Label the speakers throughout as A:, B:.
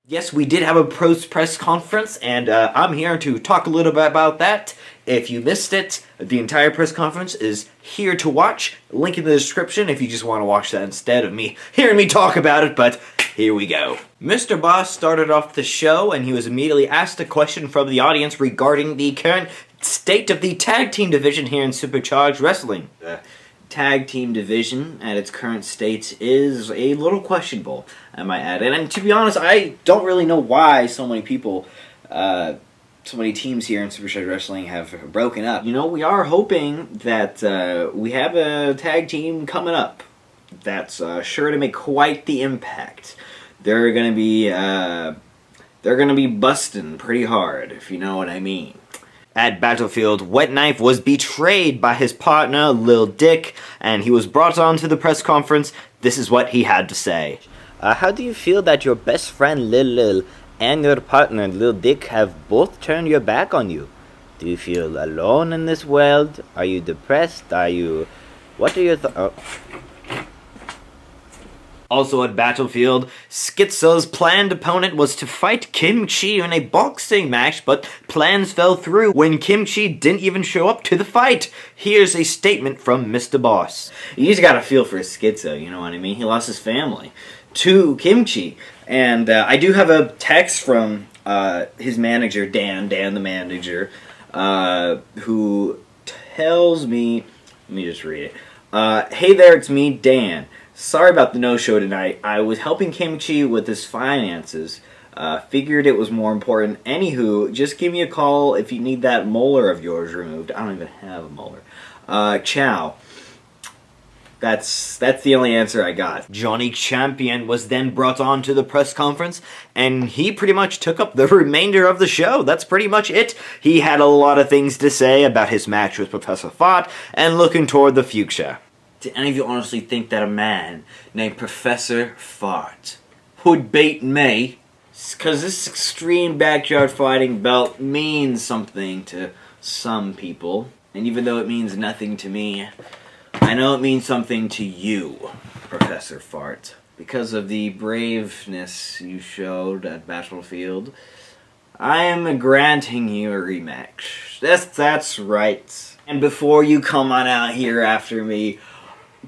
A: Yes, we did have a press conference, and I'm here to talk a little bit about that. If you missed it, the entire press conference is here to watch. Link in the description if you just want to watch that instead of me hearing me talk about it, but here we go. Mr. Boss started off the show, and he was immediately asked a question from the audience regarding the current state of the tag team division here in SuperCharged Wrestling. The tag team division at its current state is a little questionable, I might add. And to be honest, I don't really know why so many people, so many teams here in SuperCharged Wrestling have broken up. You know, we are hoping that we have a tag team coming up that's sure to make quite the impact. They're gonna be busting pretty hard, if you know what I mean. At Battlefield, Wet Knife was betrayed by his partner, Lil Dick, and he was brought on to the press conference. This is what he had to say.
B: How do you feel that your best friend, Lil and your partner, Lil Dick, have both turned your back on you? Do you feel alone in this world? Are you depressed? What are your thoughts?
A: Also at Battlefield, Schizo's planned opponent was to fight Kim Chi in a boxing match, but plans fell through when Kim Chi didn't even show up to the fight. Here's a statement from Mr. Boss. You just gotta feel for Schizo, you know what I mean? He lost his family to Kim Chi. And I do have a text from his manager, Dan the manager, who tells me, let me just read it. Hey there, it's me, Dan. Sorry about the no-show tonight. I was helping Kim Chi with his finances. Figured it was more important. Anywho, just give me a call if you need that molar of yours removed. I don't even have a molar. Ciao. That's the only answer I got. Johnny Champion was then brought on to the press conference, and he pretty much took up the remainder of the show. That's pretty much it. He had a lot of things to say about his match with Professor Fart and looking toward the future. Do any of you honestly think that a man named Professor Fart would beat me? Because this extreme backyard fighting belt means something to some people. And even though it means nothing to me, I know it means something to you, Professor Fart. Because of the braveness you showed at Battlefield, I am granting you a rematch. That's right. And before you come on out here after me,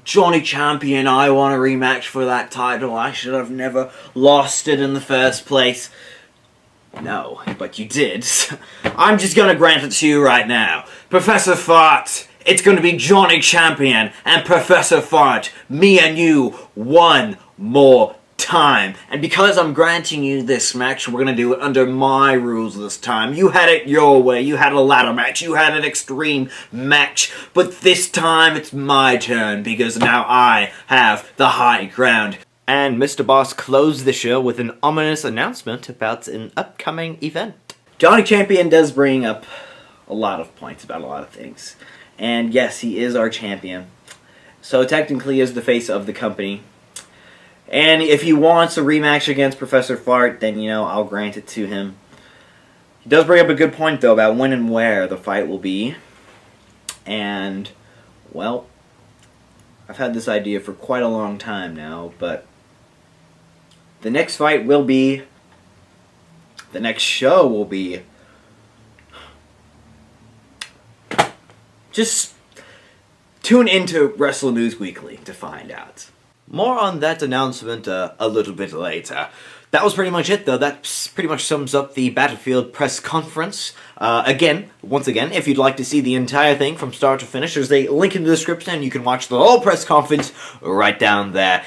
A: Johnny Champion, I want a rematch for that title. I should have never lost it in the first place. No, but you did. I'm just gonna grant it to you right now. Professor Fart, it's gonna be Johnny Champion and Professor Fart, me and you, one more time. And because I'm granting you this match, we're gonna do it under my rules this time. You had it your way. You had a ladder match. You had an extreme match. But this time it's my turn because now I have the high ground. And Mr. Boss closed the show with an ominous announcement about an upcoming event. Johnny Champion does bring up a lot of points about a lot of things. And yes, he is our champion. So technically he is the face of the company. And if he wants a rematch against Professor Fart, then, you know, I'll grant it to him. He does bring up a good point, though, about when and where the fight will be. And, well, I've had this idea for quite a long time now, but the next fight will be, the next show will be, just tune into Wrestle News Weekly to find out. More on that announcement a little bit later. That was pretty much it, though. That pretty much sums up the Battlefield press conference. Once again, if you'd like to see the entire thing from start to finish, there's a link in the description, and you can watch the whole press conference right down there.